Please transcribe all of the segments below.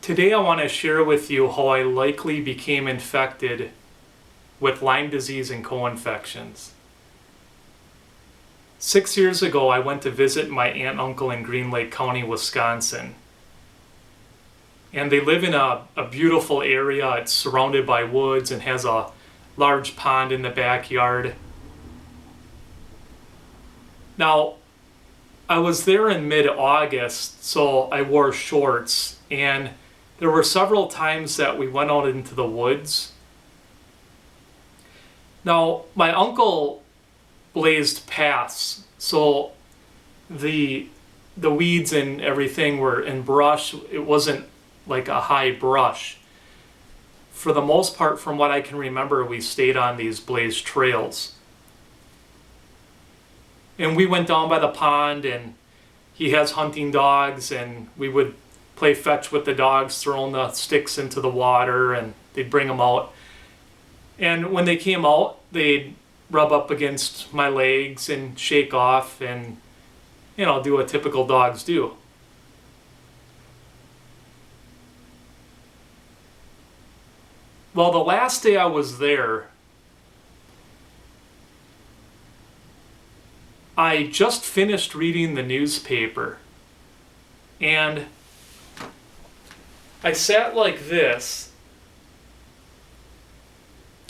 Today I want to share with you how I likely became infected with Lyme disease and co-infections. 6 years ago, I went to visit my aunt and uncle in Green Lake County, Wisconsin. And they live in a beautiful area. It's surrounded by woods and has a large pond in the backyard. Now, I was there in mid-August, so I wore shorts, and there were several times that we went out into the woods. Now, my uncle blazed paths, so the weeds and everything were in brush. It wasn't like a high brush. For the most part, from what I can remember, we stayed on these blazed trails. And we went down by the pond, and he has hunting dogs, and we would play fetch with the dogs, throwing the sticks into the water, and they'd bring them out. And when they came out, they'd rub up against my legs and shake off and, do what typical dogs do. Well, the last day I was there, I just finished reading the newspaper, and I sat like this,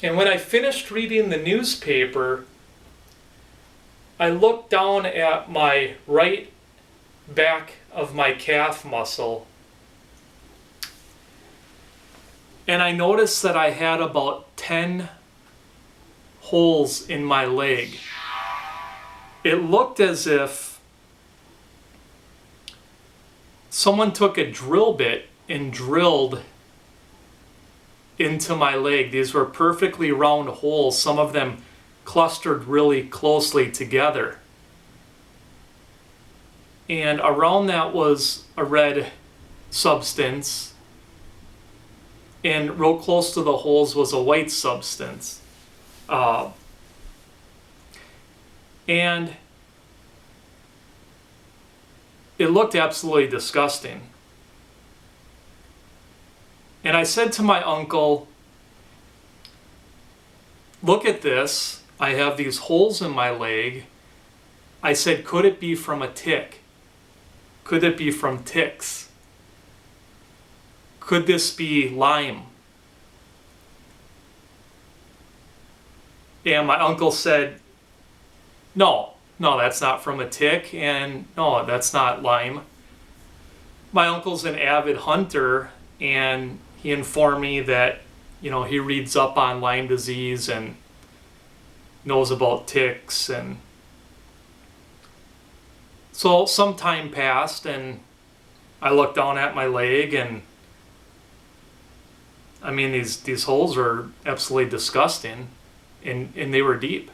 and when I finished reading the newspaper, I looked down at my right back of my calf muscle, and I noticed that I had about 10 holes in my leg. It looked as if someone took a drill bit and drilled into my leg. These were perfectly round holes, some of them clustered really closely together. And around that was a red substance, and real close to the holes was a white substance. And it looked absolutely disgusting. And I said to my uncle, "Look at this. I have these holes in my leg." I said, "Could it be from a tick? Could it be from ticks? Could this be Lyme?" And my uncle said, No, that's not from a tick, and no, that's not Lyme. My uncle's an avid hunter, and he informed me that, he reads up on Lyme disease and knows about ticks. And so some time passed, and I looked down at my leg, and these holes were absolutely disgusting, and they were deep.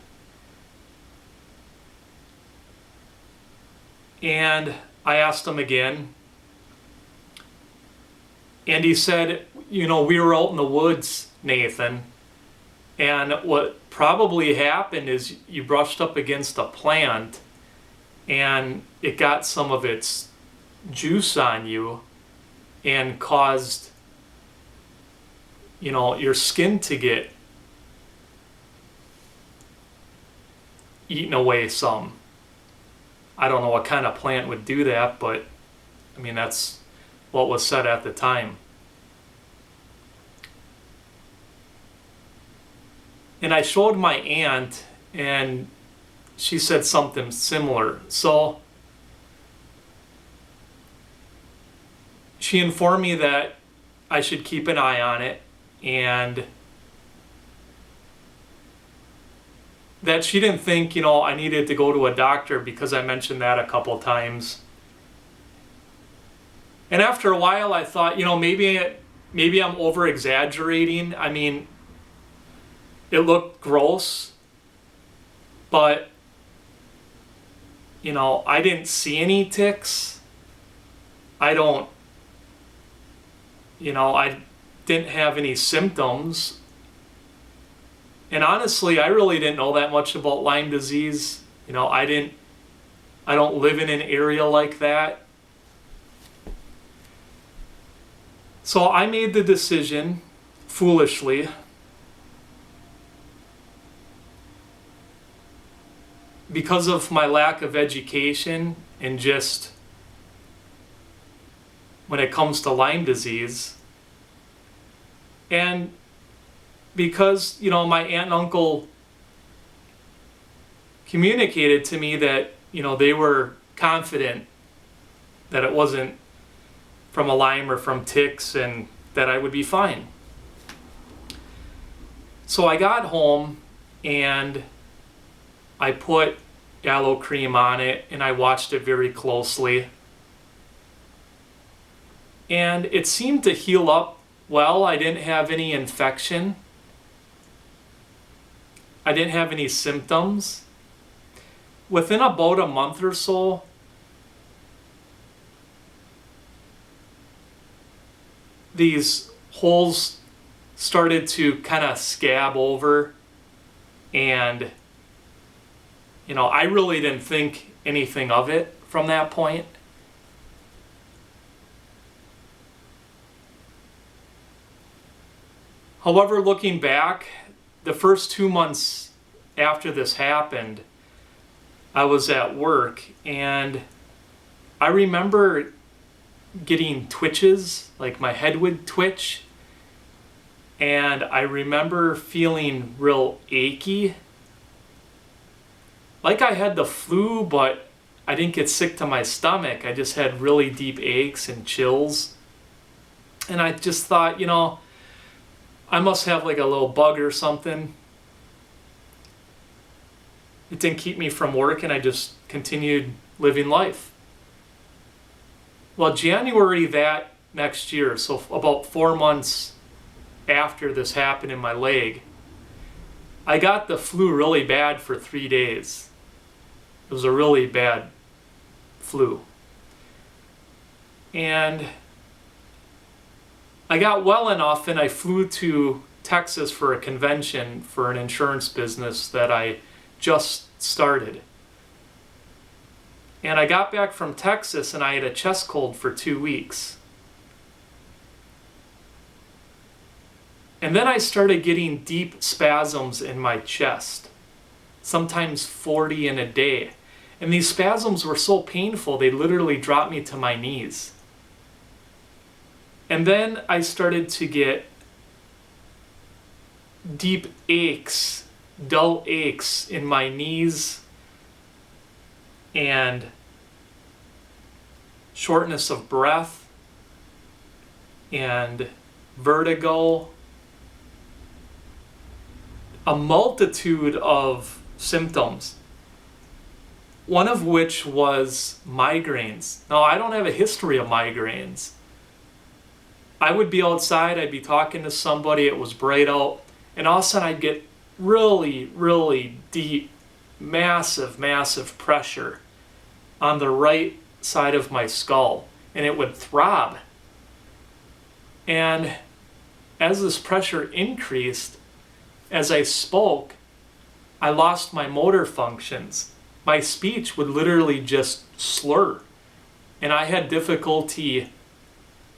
And I asked him again, and he said, we were out in the woods, Nathan, and what probably happened is you brushed up against a plant, and it got some of its juice on you and caused, your skin to get eaten away some. I don't know what kind of plant would do that, but that's what was said at the time. And I showed my aunt, and she said something similar. So she informed me that I should keep an eye on it, and that she didn't think, I needed to go to a doctor because I mentioned that a couple times. And after a while, I thought, maybe I'm over exaggerating. It looked gross, but I didn't see any ticks. I didn't have any symptoms. And honestly, I really didn't know that much about Lyme disease. I don't live in an area like that. So I made the decision, foolishly, because of my lack of education and just when it comes to Lyme disease, and because, my aunt and uncle communicated to me that, they were confident that it wasn't from a Lyme or from ticks and that I would be fine. So I got home and I put aloe cream on it and I watched it very closely. And it seemed to heal up well. I didn't have any infection. I didn't have any symptoms. Within about a month or so, these holes started to kind of scab over, and I really didn't think anything of it from that point. However, looking back, the first 2 months after this happened, I was at work and I remember getting twitches, like my head would twitch, and I remember feeling real achy, like I had the flu, but I didn't get sick to my stomach. I just had really deep aches and chills, and I just thought, I must have like a little bug or something. It didn't keep me from work, and I just continued living life. Well, January that next year, so about 4 months after this happened in my leg, I got the flu really bad for 3 days. It was a really bad flu. And I got well enough and I flew to Texas for a convention for an insurance business that I just started. And I got back from Texas and I had a chest cold for 2 weeks. And then I started getting deep spasms in my chest, sometimes 40 in a day. And these spasms were so painful, they literally dropped me to my knees. And then I started to get deep aches, dull aches in my knees, and shortness of breath, and vertigo, a multitude of symptoms, one of which was migraines. Now, I don't have a history of migraines. I would be outside, I'd be talking to somebody, it was bright out, and all of a sudden I'd get really, really deep, massive pressure on the right side of my skull, and it would throb. And as this pressure increased, as I spoke, I lost my motor functions. My speech would literally just slur, and I had difficulty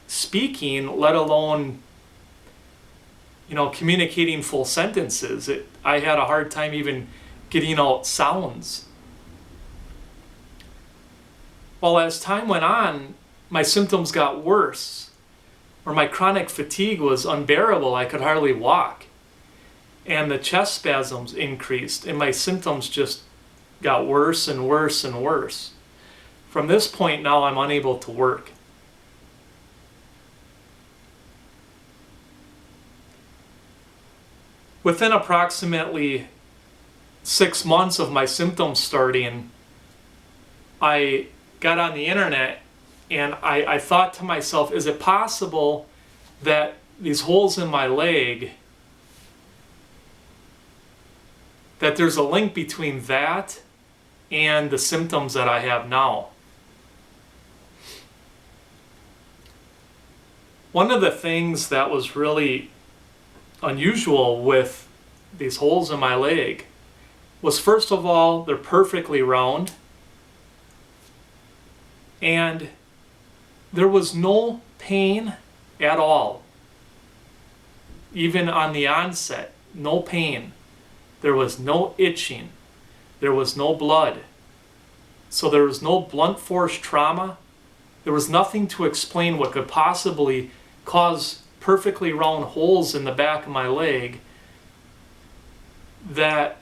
speaking, let alone communicating full sentences. I had a hard time even getting out sounds. Well, as time went on, my symptoms got worse, or my chronic fatigue was unbearable. I could hardly walk, and the chest spasms increased, and my symptoms just got worse and worse and worse. From this point now, I'm unable to work. Within approximately 6 months of my symptoms starting, I got on the internet and I thought to myself, is it possible that these holes in my leg, that there's a link between that and the symptoms that I have now? One of the things that was really unusual with these holes in my leg was, first of all, they're perfectly round, and there was no pain at all. Even on the onset, no pain. There was no itching. There was no blood. So there was no blunt force trauma. There was nothing to explain what could possibly cause perfectly round holes in the back of my leg that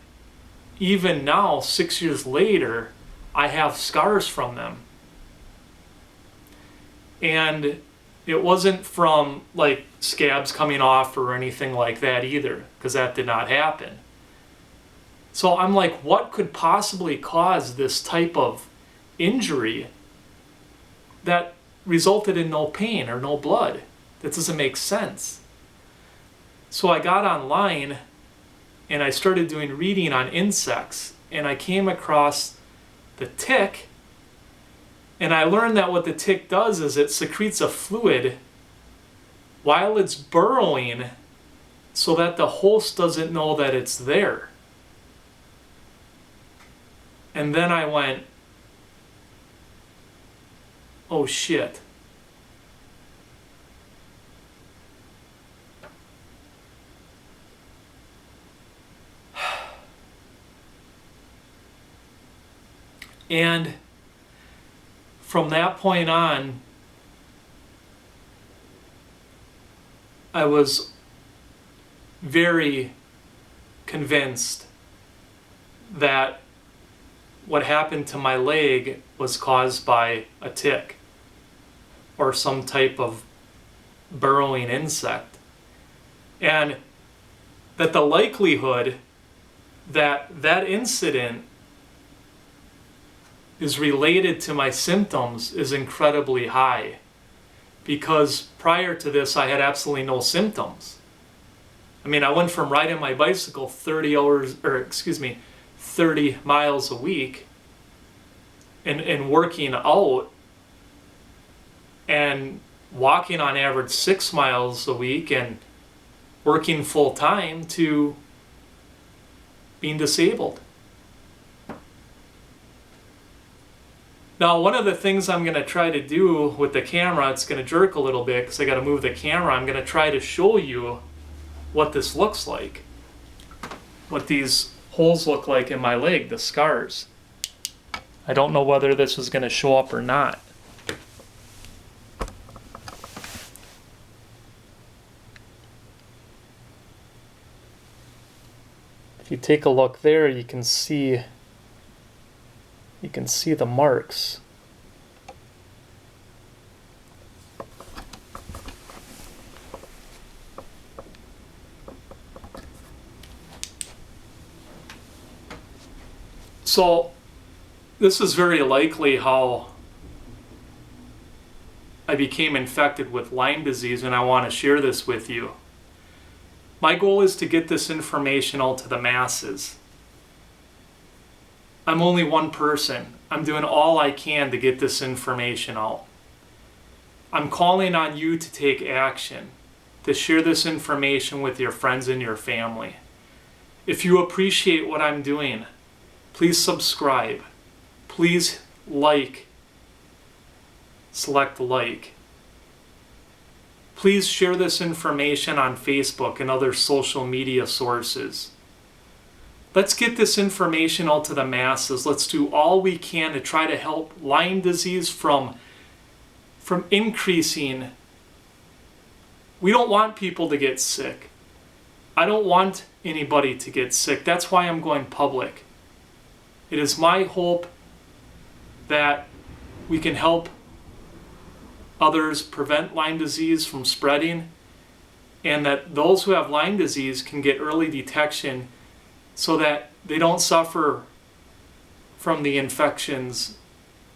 even now, 6 years later, I have scars from them. And it wasn't from like scabs coming off or anything like that either, because that did not happen. So I'm like, what could possibly cause this type of injury that resulted in no pain or no blood? That doesn't make sense. So I got online and I started doing reading on insects, and I came across the tick, and I learned that what the tick does is it secretes a fluid while it's burrowing so that the host doesn't know that it's there. And then I went, oh shit. And from that point on, I was very convinced that what happened to my leg was caused by a tick or some type of burrowing insect. And that the likelihood that that incident is related to my symptoms is incredibly high, because prior to this I had absolutely no symptoms. I mean, I went from riding my bicycle 30 miles a week and working out and walking on average 6 miles a week and working full time to being disabled. Now, one of the things I'm going to try to do with the camera, it's going to jerk a little bit because I got to move the camera. I'm going to try to show you what this looks like, what these holes look like in my leg, the scars. I don't know whether this is going to show up or not. If you take a look there, you can see the marks. So this is very likely how I became infected with Lyme disease, and I want to share this with you. My goal is to get this information out to the masses. I'm only one person. I'm doing all I can to get this information out. I'm calling on you to take action, to share this information with your friends and your family. If you appreciate what I'm doing, please subscribe. Please select like. Please share this information on Facebook and other social media sources. Let's get this information out to the masses. Let's do all we can to try to help Lyme disease from increasing. We don't want people to get sick. I don't want anybody to get sick. That's why I'm going public. It is my hope that we can help others prevent Lyme disease from spreading, and that those who have Lyme disease can get early detection so that they don't suffer from the infections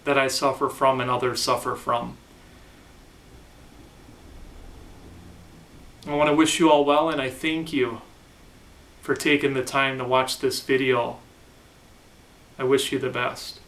that I suffer from and others suffer from. I want to wish you all well, and I thank you for taking the time to watch this video. I wish you the best.